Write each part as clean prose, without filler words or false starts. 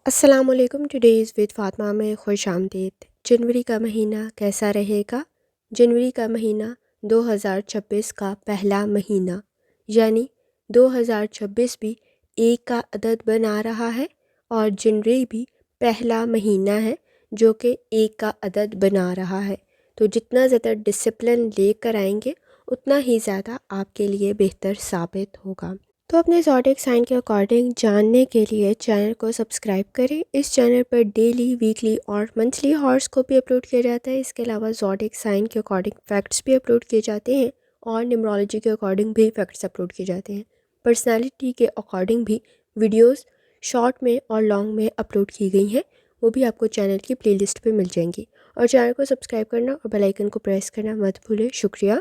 السلام علیکم. Today's with Fatima میں خوش آمدید. جنوری کا مہینہ کیسا رہے گا؟ جنوری کا مہینہ 2026 کا پہلا مہینہ، یعنی 2026 بھی ایک کا عدد بنا رہا ہے اور جنوری بھی پہلا مہینہ ہے جو کہ ایک کا عدد بنا رہا ہے. تو جتنا زیادہ ڈسپلن لے کر آئیں گے اتنا ہی زیادہ آپ کے لیے بہتر ثابت ہوگا. تو اپنے زوڈیک سائن کے اکارڈنگ جاننے کے لیے چینل کو سبسکرائب کریں. اس چینل پر ڈیلی، ویکلی اور منتھلی ہاراسکوپ بھی اپلوڈ کیا جاتا ہے. اس کے علاوہ زوڈیک سائن کے اکارڈنگ فیکٹس بھی اپلوڈ کیے جاتے ہیں اور نیومرولوجی کے اکارڈنگ بھی فیکٹس اپلوڈ کیے جاتے ہیں. پرسنالٹی کے اکارڈنگ بھی ویڈیوز شارٹ میں اور لانگ میں اپلوڈ کی گئی ہیں، وہ بھی آپ کو چینل کی پلے لسٹ پہ مل جائیں گی. اور چینل کو سبسکرائب کرنا اور بیل آئیکن کو پریس کرنا مت بھولیں. شکریہ.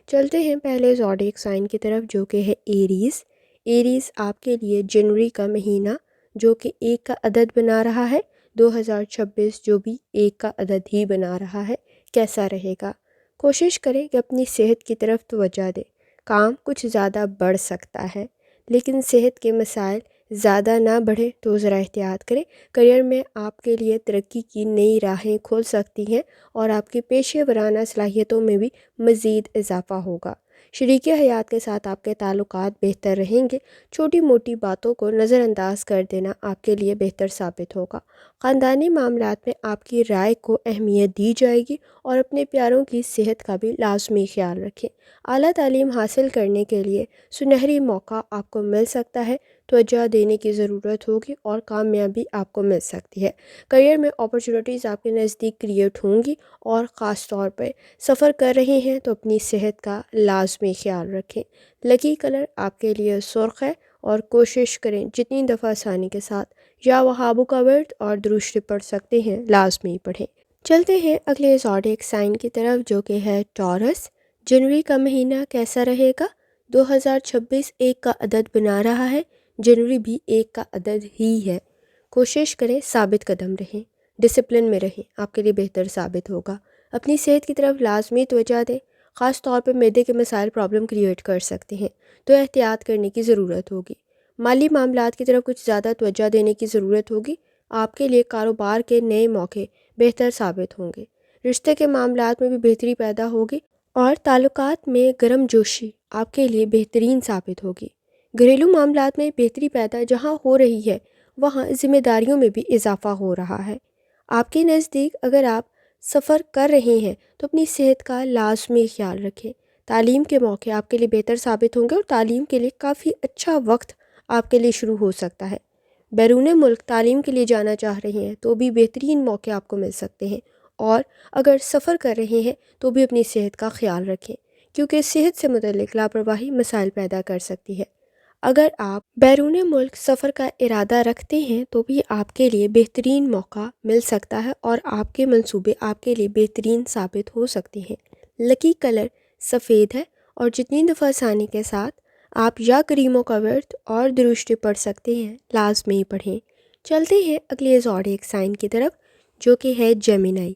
چلتے ہیں پہلے زوڈیک سائن کی طرف جو کہ ہے ایریز. ایریز آپ کے لیے جنوری کا مہینہ جو کہ ایک کا عدد بنا رہا ہے، 2026 جو بھی ایک کا عدد ہی بنا رہا ہے، کیسا رہے گا؟ کوشش کریں کہ اپنی صحت کی طرف توجہ دیں. کام کچھ زیادہ بڑھ سکتا ہے لیکن صحت کے مسائل زیادہ نہ بڑھیں تو ذرا احتیاط کریں. کریئر میں آپ کے لیے ترقی کی نئی راہیں کھول سکتی ہیں اور آپ کی پیشے ورانہ صلاحیتوں میں بھی مزید اضافہ ہوگا. شریک حیات کے ساتھ آپ کے تعلقات بہتر رہیں گے. چھوٹی موٹی باتوں کو نظر انداز کر دینا آپ کے لیے بہتر ثابت ہوگا. خاندانی معاملات میں آپ کی رائے کو اہمیت دی جائے گی اور اپنے پیاروں کی صحت کا بھی لازمی خیال رکھیں. اعلیٰ تعلیم حاصل کرنے کے لیے سنہری موقع آپ کو مل سکتا ہے. توجہ دینے کی ضرورت ہوگی اور کامیابی آپ کو مل سکتی ہے. کریئر میں اپرچونیٹیز آپ کے نزدیک کریٹ ہوں گی اور خاص طور پہ سفر کر رہے ہیں تو اپنی صحت کا لازمی خیال رکھیں. لکی کلر آپ کے لیے سرخ ہے اور کوشش کریں جتنی دفعہ آسانی کے ساتھ یا وہابو کا ورد اور درود پڑھ سکتے ہیں لازمی پڑھیں. چلتے ہیں اگلے زوڈیک سائن کی طرف جو کہ ہے ٹورس. جنوری کا مہینہ کیسا رہے گا؟ 2026 ایک کا عدد بنا رہا ہے. جنوری بھی ایک کا عدد ہی ہے. کوشش کریں ثابت قدم رہیں، ڈسپلن میں رہیں، آپ کے لیے بہتر ثابت ہوگا. اپنی صحت کی طرف لازمی توجہ دیں. خاص طور پہ معدے کے مسائل پرابلم کریٹ کر سکتے ہیں تو احتیاط کرنے کی ضرورت ہوگی. مالی معاملات کی طرف کچھ زیادہ توجہ دینے کی ضرورت ہوگی. آپ کے لیے کاروبار کے نئے موقع بہتر ثابت ہوں گے. رشتے کے معاملات میں بھی بہتری پیدا ہوگی اور تعلقات میں گرم جوشی آپ کے لیے بہترین ثابت ہوگی. گھریلو معاملات میں بہتری پیدا جہاں ہو رہی ہے وہاں ذمہ داریوں میں بھی اضافہ ہو رہا ہے. آپ کے نزدیک اگر آپ سفر کر رہے ہیں تو اپنی صحت کا لازمی خیال رکھیں. تعلیم کے موقع آپ کے لیے بہتر ثابت ہوں گے اور تعلیم کے لیے کافی اچھا وقت آپ کے لیے شروع ہو سکتا ہے. بیرون ملک تعلیم کے لیے جانا چاہ رہے ہیں تو بھی بہترین موقع آپ کو مل سکتے ہیں. اور اگر سفر کر رہے ہیں تو بھی اپنی صحت کا خیال رکھیں کیونکہ صحت سے متعلق لاپرواہی مسائل پیدا کر سکتی ہے. اگر آپ بیرون ملک سفر کا ارادہ رکھتے ہیں تو بھی آپ کے لیے بہترین موقع مل سکتا ہے اور آپ کے منصوبے آپ کے لیے بہترین ثابت ہو سکتے ہیں. لکی کلر سفید ہے اور جتنی دفعہ آسانی کے ساتھ آپ یا کریموں کا ورد اور درود پڑھ سکتے ہیں لازمی پڑھیں. چلتے ہیں اگلے زوڈیک سائن کی طرف جو کہ ہے جیمینائی.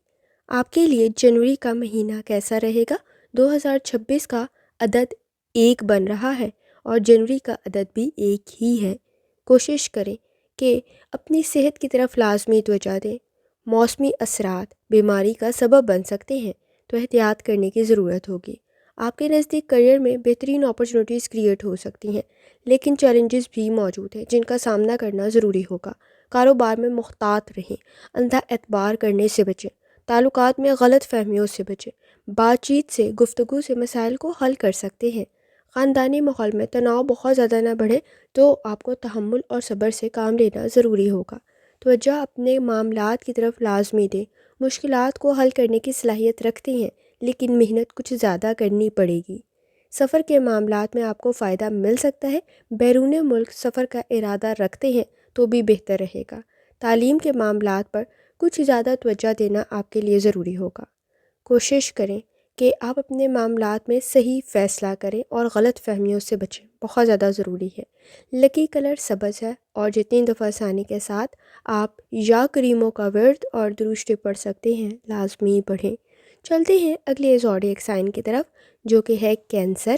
آپ کے لیے جنوری کا مہینہ کیسا رہے گا؟ 2026 کا عدد ایک بن رہا ہے اور جنوری کا عدد بھی ایک ہی ہے. کوشش کریں کہ اپنی صحت کی طرف لازمی توجہ دیں. موسمی اثرات بیماری کا سبب بن سکتے ہیں تو احتیاط کرنے کی ضرورت ہوگی. آپ کے نزدیک کریئر میں بہترین اپرچونیٹیز کریٹ ہو سکتی ہیں لیکن چیلنجز بھی موجود ہیں جن کا سامنا کرنا ضروری ہوگا. کاروبار میں محتاط رہیں، اندھا اعتبار کرنے سے بچیں، تعلقات میں غلط فہمیوں سے بچیں. بات چیت سے، گفتگو سے مسائل کو حل کر سکتے ہیں. خاندانی ماحول میں تناؤ بہت زیادہ نہ بڑھے تو آپ کو تحمل اور صبر سے کام لینا ضروری ہوگا. توجہ اپنے معاملات کی طرف لازمی دیں. مشکلات کو حل کرنے کی صلاحیت رکھتے ہیں لیکن محنت کچھ زیادہ کرنی پڑے گی. سفر کے معاملات میں آپ کو فائدہ مل سکتا ہے. بیرون ملک سفر کا ارادہ رکھتے ہیں تو بھی بہتر رہے گا. تعلیم کے معاملات پر کچھ زیادہ توجہ دینا آپ کے لیے ضروری ہوگا. کوشش کریں کہ آپ اپنے معاملات میں صحیح فیصلہ کریں اور غلط فہمیوں سے بچیں، بہت زیادہ ضروری ہے. لکی کلر سبز ہے اور جتنی دفعہ آسانی کے ساتھ آپ یا کریموں کا ورد اور درود پڑھ سکتے ہیں لازمی پڑھیں. چلتے ہیں اگلے زوڈیک سائن کی طرف جو کہ ہے کینسر.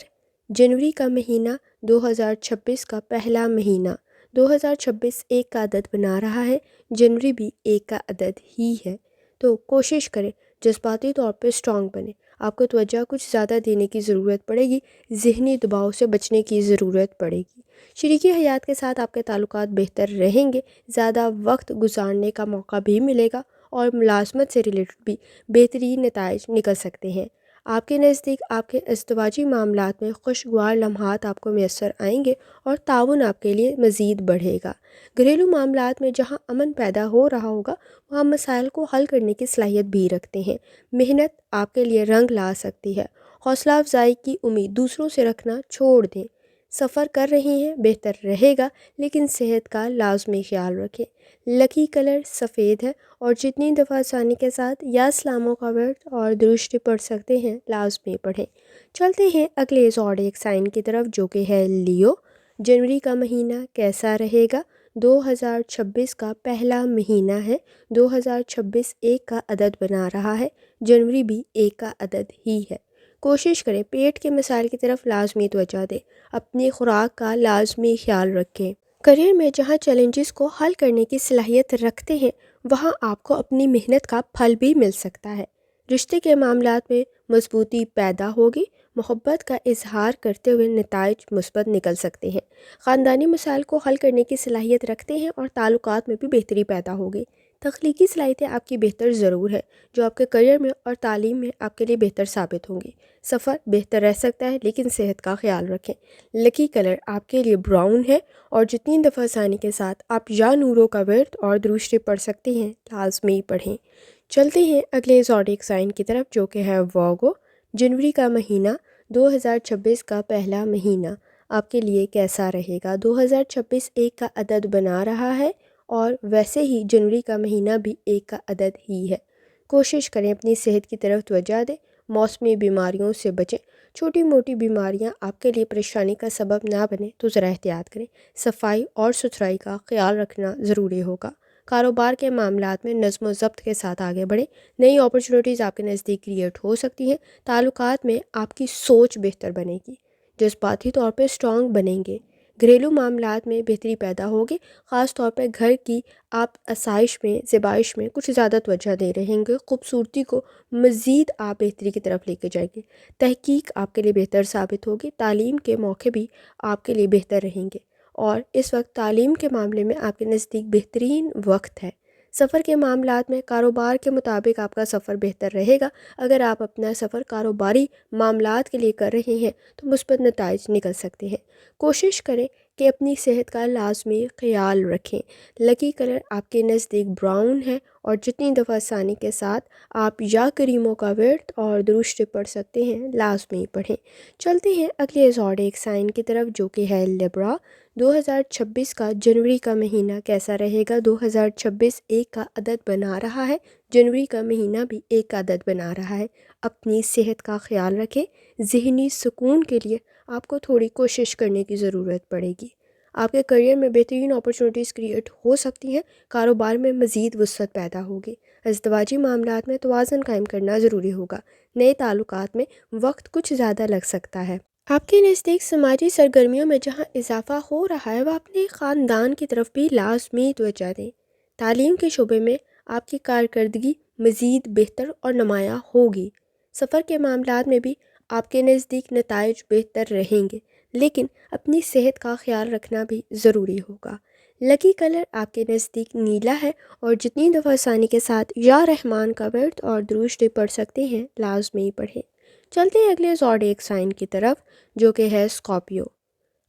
جنوری کا مہینہ 2026 کا پہلا مہینہ 2026 ایک کا عدد بنا رہا ہے، جنوری بھی ایک کا عدد ہی ہے۔ تو کوشش کریں جذباتی طور پہ اسٹرانگ بنیں، آپ کو توجہ کچھ زیادہ دینے کی ضرورت پڑے گی، ذہنی دباؤ سے بچنے کی ضرورت پڑے گی۔ شریکی حیات کے ساتھ آپ کے تعلقات بہتر رہیں گے، زیادہ وقت گزارنے کا موقع بھی ملے گا اور ملازمت سے ریلیٹڈ بھی بہترین نتائج نکل سکتے ہیں۔ آپ کے نزدیک آپ کے ازدواجی معاملات میں خوشگوار لمحات آپ کو میسر آئیں گے اور تعاون آپ کے لیے مزید بڑھے گا۔ گھریلو معاملات میں جہاں امن پیدا ہو رہا ہوگا وہاں مسائل کو حل کرنے کی صلاحیت بھی رکھتے ہیں۔ محنت آپ کے لیے رنگ لا سکتی ہے۔ حوصلہ افزائی کی امید دوسروں سے رکھنا چھوڑ دیں۔ سفر کر رہے ہیں بہتر رہے گا، لیکن صحت کا لازمی خیال رکھیں۔ لکی کلر سفید ہے اور جتنی دفعہ آسانی کے ساتھ یا اسلاموں کا ورد اور درشتی پڑھ سکتے ہیں لازمی پڑھیں۔ چلتے ہیں اگلے زوڈیک سائن کی طرف جو کہ ہے لیو۔ جنوری کا مہینہ کیسا رہے گا؟ 2026 کا پہلا مہینہ ہے۔ 2026 ایک کا عدد بنا رہا ہے، جنوری بھی ایک کا عدد ہی ہے۔ کوشش کریں پیٹ کے مسائل کی طرف لازمی توجہ دیں، اپنی خوراک کا لازمی خیال رکھیں۔ کریئر میں جہاں چیلنجز کو حل کرنے کی صلاحیت رکھتے ہیں وہاں آپ کو اپنی محنت کا پھل بھی مل سکتا ہے۔ رشتے کے معاملات میں مضبوطی پیدا ہوگی، محبت کا اظہار کرتے ہوئے نتائج مثبت نکل سکتے ہیں۔ خاندانی مسائل کو حل کرنے کی صلاحیت رکھتے ہیں اور تعلقات میں بھی بہتری پیدا ہوگی۔ تخلیقی صلاحیتیں آپ کی بہتر ضرور ہے جو آپ کے کریئر میں اور تعلیم میں آپ کے لیے بہتر ثابت ہوں گی۔ سفر بہتر رہ سکتا ہے لیکن صحت کا خیال رکھیں۔ لکی کلر آپ کے لیے براؤن ہے اور جتنی دفعہ آسانی کے ساتھ آپ یا نوروں کا ورد اور درشتی پڑھ سکتے ہیں لازمی پڑھیں۔ چلتے ہیں اگلے زوڈیک سائن کی طرف جو کہ ہے وارگو۔ جنوری کا مہینہ 2026 کا پہلا مہینہ آپ کے لیے کیسا رہے گا؟ 2026 ایک کا عدد بنا رہا ہے اور ویسے ہی جنوری کا مہینہ بھی ایک کا عدد ہی ہے۔ کوشش کریں اپنی صحت کی طرف توجہ دیں، موسمی بیماریوں سے بچیں۔ چھوٹی موٹی بیماریاں آپ کے لیے پریشانی کا سبب نہ بنیں تو ذرا احتیاط کریں۔ صفائی اور ستھرائی کا خیال رکھنا ضروری ہوگا۔ کاروبار کے معاملات میں نظم و ضبط کے ساتھ آگے بڑھیں، نئی اپرچونیٹیز آپ کے نزدیک کریٹ ہو سکتی ہیں۔ تعلقات میں آپ کی سوچ بہتر بنے گی، جذباتی طور پہ اسٹرانگ بنیں گے۔ گھریلو معاملات میں بہتری پیدا ہوگی، خاص طور پہ گھر کی آپ آسائش میں زیبائش میں کچھ زیادہ توجہ دے رہیں گے۔ خوبصورتی کو مزید آپ بہتری کی طرف لے کے جائیں گے۔ تحقیق آپ کے لیے بہتر ثابت ہوگی، تعلیم کے موقع بھی آپ کے لیے بہتر رہیں گے اور اس وقت تعلیم کے معاملے میں آپ کے نزدیک بہترین وقت ہے۔ سفر کے معاملات میں کاروبار کے مطابق آپ کا سفر بہتر رہے گا۔ اگر آپ اپنا سفر کاروباری معاملات کے لیے کر رہے ہیں تو مثبت نتائج نکل سکتے ہیں۔ کوشش کریں کہ اپنی صحت کا لازمی خیال رکھیں۔ لکی کلر آپ کے نزدیک براؤن ہے اور جتنی دفعہ آسانی کے ساتھ آپ یا کریموں کا ورد اور درشتی پڑھ سکتے ہیں لازمی پڑھیں۔ چلتے ہیں اگلے زوڈیک سائن کی طرف جو کہ ہے لیبرا۔ 2026 کا جنوری کا مہینہ کیسا رہے گا؟ 2026 ایک کا عدد بنا رہا ہے، جنوری کا مہینہ بھی ایک کا عدد بنا رہا ہے۔ اپنی صحت کا خیال رکھیں، ذہنی سکون کے لیے آپ کو تھوڑی کوشش کرنے کی ضرورت پڑے گی۔ آپ کے کریئر میں بہترین اپرچونیٹیز کریٹ ہو سکتی ہیں، کاروبار میں مزید وسعت پیدا ہوگی۔ ازدواجی معاملات میں توازن قائم کرنا ضروری ہوگا، نئے تعلقات میں وقت کچھ زیادہ لگ سکتا ہے۔ آپ کے نزدیک سماجی سرگرمیوں میں جہاں اضافہ ہو رہا ہے وہ اپنے خاندان کی طرف بھی لازمی توجہ دیں۔ تعلیم کے شعبے میں آپ کی کارکردگی مزید بہتر اور نمایاں ہوگی۔ سفر کے معاملات میں بھی آپ کے نزدیک نتائج بہتر رہیں گے، لیکن اپنی صحت کا خیال رکھنا بھی ضروری ہوگا۔ لکی کلر آپ کے نزدیک نیلا ہے اور جتنی دفعہ آسانی کے ساتھ یا رحمان کا ورد اور درشتی پڑھ سکتے ہیں لازمی پڑھیں۔ چلتے ہیں اگلے زوڈیک سائن کی طرف جو کہ ہے اسکارپیو۔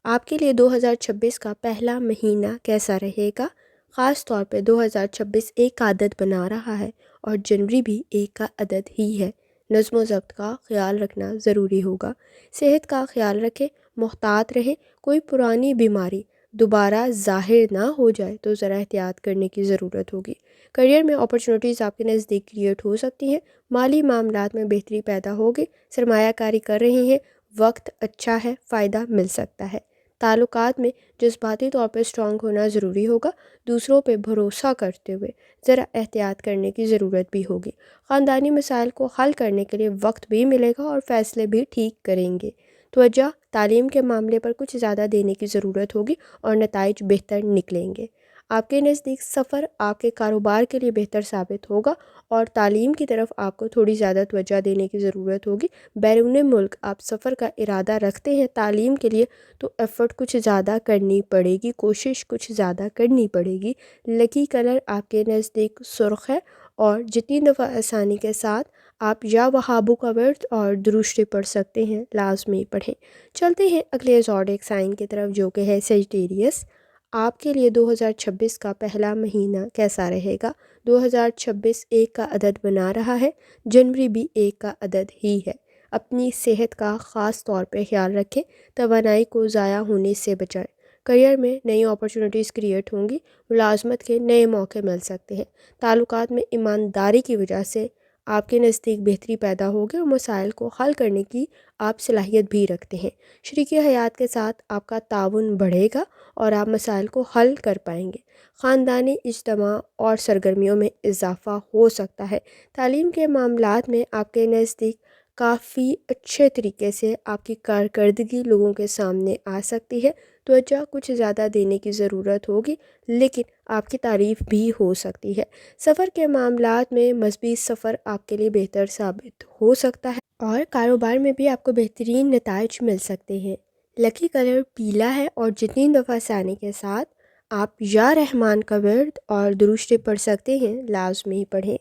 آپ کے لیے 2026 کا پہلا مہینہ کیسا رہے گا؟ خاص طور پہ 2026 ایک کا عدد بنا رہا ہے اور جنوری بھی ایک کا عدد ہی ہے۔ نظم و ضبط کا خیال رکھنا ضروری ہوگا۔ صحت کا خیال رکھیں، محتاط رہیں، کوئی پرانی بیماری دوبارہ ظاہر نہ ہو جائے تو ذرا احتیاط کرنے کی ضرورت ہوگی۔ کریئر میں اپرچونیٹیز آپ کے نزدیک کریٹ ہو سکتی ہیں، مالی معاملات میں بہتری پیدا ہوگی، سرمایہ کاری کر رہے ہیں، وقت اچھا ہے، فائدہ مل سکتا ہے۔ تعلقات میں جذباتی طور پہ اسٹرانگ ہونا ضروری ہوگا، دوسروں پہ بھروسہ کرتے ہوئے ذرا احتیاط کرنے کی ضرورت بھی ہوگی۔ خاندانی مسائل کو حل کرنے کے لیے وقت بھی ملے گا اور فیصلے بھی ٹھیک کریں گے۔ توجہ تعلیم کے معاملے پر کچھ زیادہ دینے کی ضرورت ہوگی اور نتائج بہتر نکلیں گے۔ آپ کے نزدیک سفر آپ کے کاروبار کے لیے بہتر ثابت ہوگا اور تعلیم کی طرف آپ کو تھوڑی زیادہ توجہ دینے کی ضرورت ہوگی۔ بیرون ملک آپ سفر کا ارادہ رکھتے ہیں تعلیم کے لیے تو ایفرٹ کچھ زیادہ کرنی پڑے گی، کوشش کچھ زیادہ کرنی پڑے گی۔ لکی کلر آپ کے نزدیک سرخ ہے اور جتنی دفعہ آسانی کے ساتھ آپ یا وہابو کا ورد اور درشتی پڑھ سکتے ہیں لازمی پڑھیں۔ چلتے ہیں اگلے زوڈیک سائن کی طرف جو کہ ہے سیجیٹیریس۔ آپ کے لیے 2026 کا پہلا مہینہ کیسا رہے گا؟ 2026 ایک کا عدد بنا رہا ہے، جنوری بھی ایک کا عدد ہی ہے۔ اپنی صحت کا خاص طور پہ خیال رکھیں، توانائی کو ضائع ہونے سے بچائیں۔ کریئر میں نئی اپرچونٹیز کریٹ ہوں گی، ملازمت کے نئے موقع مل سکتے ہیں۔ تعلقات میں ایمانداری کی وجہ سے آپ کے نزدیک بہتری پیدا ہوگی اور مسائل کو حل کرنے کی آپ صلاحیت بھی رکھتے ہیں۔ شریک حیات کے ساتھ آپ کا تعاون بڑھے گا اور آپ مسائل کو حل کر پائیں گے۔ خاندانی اجتماع اور سرگرمیوں میں اضافہ ہو سکتا ہے۔ تعلیم کے معاملات میں آپ کے نزدیک کافی اچھے طریقے سے آپ کی کارکردگی لوگوں کے سامنے آ سکتی ہے۔ توجہ کچھ زیادہ دینے کی ضرورت ہوگی لیکن آپ کی تعریف بھی ہو سکتی ہے۔ سفر کے معاملات میں مذہبی سفر آپ کے لیے بہتر ثابت ہو سکتا ہے اور کاروبار میں بھی آپ کو بہترین نتائج مل سکتے ہیں۔ لکی کلر پیلا ہے اور جتنی دفعہ آسانی کے ساتھ آپ یا رحمان کا ورد اور درشتی پڑھ سکتے ہیں لازمی پڑھیں۔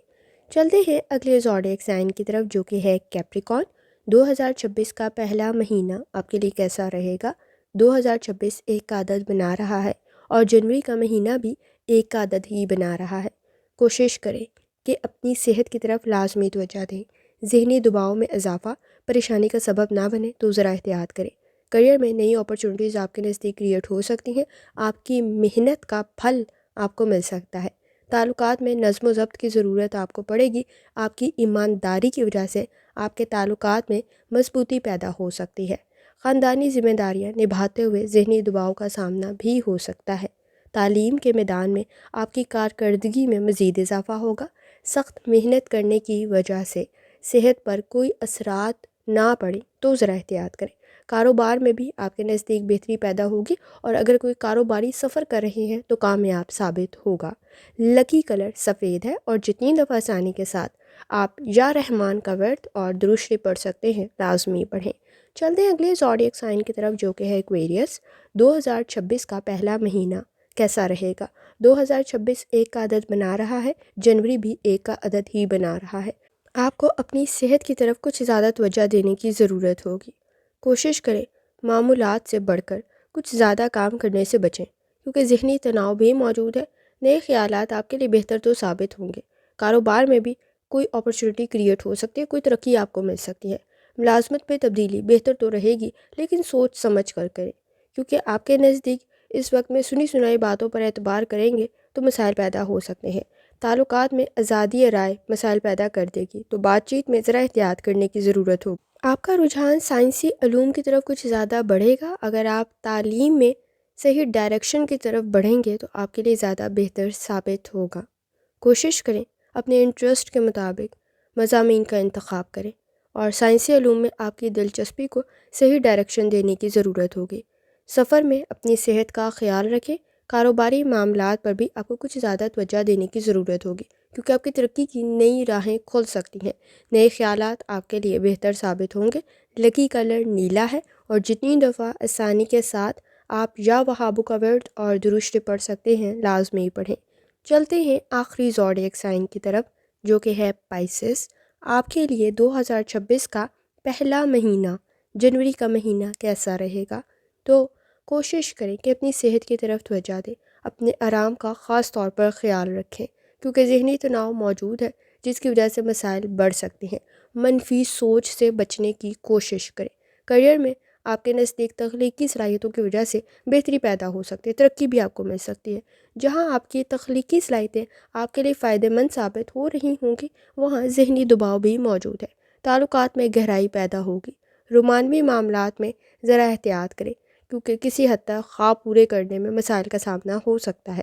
چلتے ہیں اگلے زوڈیک سائن کی طرف جو کہ ہے کیپریکون۔ 2026 کا پہلا مہینہ آپ کے لیے کیسا رہے گا؟ 2026 ایک کا عدد بنا رہا ہے اور جنوری کا مہینہ بھی ایک کا عدد ہی بنا رہا ہے۔ کوشش کریں کہ اپنی صحت کی طرف لازمی توجہ دیں۔ ذہنی دباؤ میں اضافہ پریشانی کا سبب نہ بنے تو ذرا احتیاط کریں۔ کریئر میں نئی اپرچونٹیز آپ کے نزدیک کریٹ ہو سکتی ہیں، آپ کی محنت کا پھل آپ کو مل سکتا ہے۔ تعلقات میں نظم و ضبط کی ضرورت آپ کو پڑے گی، آپ کی ایمانداری کی وجہ سے آپ کے تعلقات میں مضبوطی پیدا ہو سکتی ہے۔ خاندانی ذمہ داریاں نبھاتے ہوئے ذہنی دباؤ کا سامنا بھی ہو سکتا ہے۔ تعلیم کے میدان میں آپ کی کارکردگی میں مزید اضافہ ہوگا۔ سخت محنت کرنے کی وجہ سے صحت پر کوئی اثرات نہ پڑیں تو ذرا احتیاط کریں۔ کاروبار میں بھی آپ کے نزدیک بہتری پیدا ہوگی اور اگر کوئی کاروباری سفر کر رہے ہیں تو کامیاب ثابت ہوگا۔ لکی کلر سفید ہے اور جتنی دفعہ آسانی کے ساتھ آپ یا رحمان کا ورد اور درشتی پڑھ سکتے ہیں لازمی پڑھیں۔ چلتے ہیں اگلے زوڈیک سائن کی طرف جو کہ ہے ایکویریس۔ 2026 کا پہلا مہینہ کیسا رہے گا؟ 2026 ایک کا عدد بنا رہا ہے، جنوری بھی ایک کا عدد ہی بنا رہا ہے۔ آپ کو اپنی صحت کی طرف کچھ زیادہ توجہ دینے کی ضرورت ہوگی۔ کوشش کریں معمولات سے بڑھ کر کچھ زیادہ کام کرنے سے بچیں کیونکہ ذہنی تناؤ بھی موجود ہے۔ نئے خیالات آپ کے لیے بہتر تو ثابت ہوں گے۔ کاروبار میں بھی کوئی اپرچونٹی کریٹ ہو سکتی ہے، کوئی ترقی آپ کو مل سکتی ہے۔ ملازمت میں تبدیلی بہتر تو رہے گی لیکن سوچ سمجھ کر کریں کیونکہ آپ کے نزدیک اس وقت میں سنی سنائی باتوں پر اعتبار کریں گے تو مسائل پیدا ہو سکتے ہیں۔ تعلقات میں آزادی رائے مسائل پیدا کر دے گی تو بات چیت میں ذرا احتیاط کرنے کی ضرورت ہوگی۔ آپ کا رجحان سائنسی علوم کی طرف کچھ زیادہ بڑھے گا۔ اگر آپ تعلیم میں صحیح ڈائریکشن کی طرف بڑھیں گے تو آپ کے لیے زیادہ بہتر ثابت ہوگا۔ کوشش کریں اپنے انٹرسٹ کے مطابق مضامین کا انتخاب کریں اور سائنسی علوم میں آپ کی دلچسپی کو صحیح ڈائریکشن دینے کی ضرورت ہوگی۔ سفر میں اپنی صحت کا خیال رکھیں۔ کاروباری معاملات پر بھی آپ کو کچھ زیادہ توجہ دینے کی ضرورت ہوگی کیونکہ آپ کی ترقی کی نئی راہیں کھل سکتی ہیں۔ نئے خیالات آپ کے لیے بہتر ثابت ہوں گے۔ لکی کلر نیلا ہے اور جتنی دفعہ آسانی کے ساتھ آپ یا وہابو کا ورد اور درشتی پڑھ سکتے ہیں لازمی پڑھیں۔ چلتے ہیں آخری زوڈیک سائن کی طرف جو کہ ہے پائسس۔ آپ کے لیے 2026 کا پہلا مہینہ جنوری کا مہینہ کیسا رہے گا؟ تو کوشش کریں کہ اپنی صحت کی طرف توجہ دیں، اپنے آرام کا خاص طور پر خیال رکھیں کیونکہ ذہنی تناؤ موجود ہے جس کی وجہ سے مسائل بڑھ سکتے ہیں۔ منفی سوچ سے بچنے کی کوشش کریں۔ کریئر میں آپ کے نزدیک تخلیقی صلاحیتوں کی وجہ سے بہتری پیدا ہو سکتی ہے، ترقی بھی آپ کو مل سکتی ہے۔ جہاں آپ کی تخلیقی صلاحیتیں آپ کے لیے فائدہ مند ثابت ہو رہی ہوں گی وہاں ذہنی دباؤ بھی موجود ہے۔ تعلقات میں گہرائی پیدا ہوگی۔ رومانوی معاملات میں ذرا احتیاط کریں کیونکہ کسی حد تک خواب پورے کرنے میں مسائل کا سامنا ہو سکتا ہے۔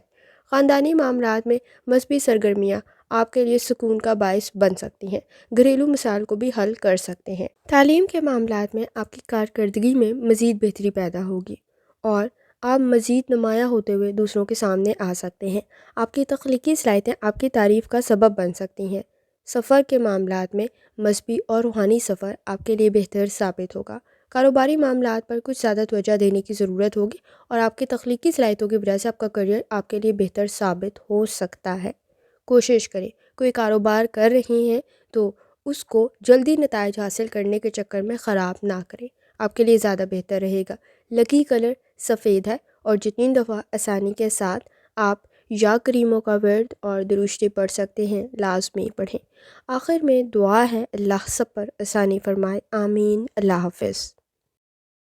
خاندانی معاملات میں مذہبی سرگرمیاں آپ کے لیے سکون کا باعث بن سکتی ہیں، گھریلو مسائل کو بھی حل کر سکتے ہیں۔ تعلیم کے معاملات میں آپ کی کارکردگی میں مزید بہتری پیدا ہوگی اور آپ مزید نمایاں ہوتے ہوئے دوسروں کے سامنے آ سکتے ہیں۔ آپ کی تخلیقی صلاحیتیں آپ کی تعریف کا سبب بن سکتی ہیں۔ سفر کے معاملات میں مذہبی اور روحانی سفر آپ کے لیے بہتر ثابت ہوگا۔ کاروباری معاملات پر کچھ زیادہ توجہ دینے کی ضرورت ہوگی اور آپ کی تخلیقی صلاحیتوں کی وجہ سے آپ کا کریئر آپ کے لیے بہتر ثابت ہو سکتا ہے۔ کوشش کریں، کوئی کاروبار کر رہی ہیں تو اس کو جلدی نتائج حاصل کرنے کے چکر میں خراب نہ کریں، آپ کے لیے زیادہ بہتر رہے گا۔ لکی کلر سفید ہے اور جتنی دفعہ آسانی کے ساتھ آپ یا کریموں کا ورد اور درود شریف پڑھ سکتے ہیں لازمی پڑھیں۔ آخر میں دعا ہے، اللہ سب پر آسانی فرمائے، آمین۔ اللہ حافظ۔